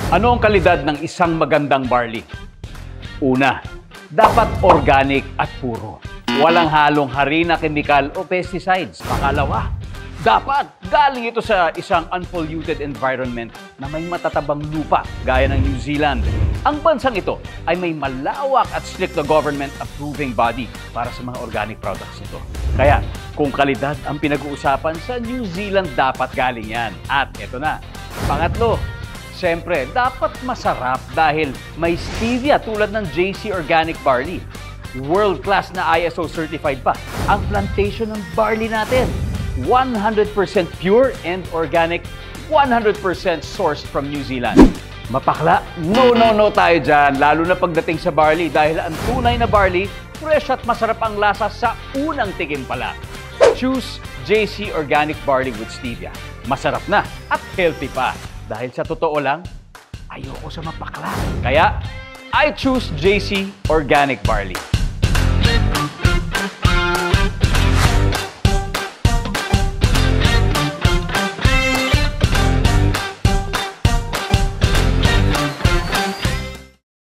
Ano ang kalidad ng isang magandang barley? Una, dapat organic at puro. Walang halong harina, kemikal o pesticides. Pangalawa, dapat galing ito sa isang unpolluted environment na may matatabang lupa gaya ng New Zealand. Ang bansang ito ay may malawak at strict na government approving body para sa mga organic products nito. Kaya kung kalidad ang pinag-uusapan, sa New Zealand dapat galing yan. At ito na, pangatlo, siyempre, dapat masarap dahil may stevia tulad ng JC Organic Barley. World-class na ISO certified pa ang plantation ng barley natin. 100% pure and organic, 100% sourced from New Zealand. Mapakla? No tayo dyan, lalo na pagdating sa barley dahil ang tunay na barley, fresh at masarap ang lasa sa unang tingin pala. Choose JC Organic Barley with Stevia. Masarap na at healthy pa. Dahil sa totoo lang, ayoko sa mapakla. Kaya, I choose JC Organic Barley.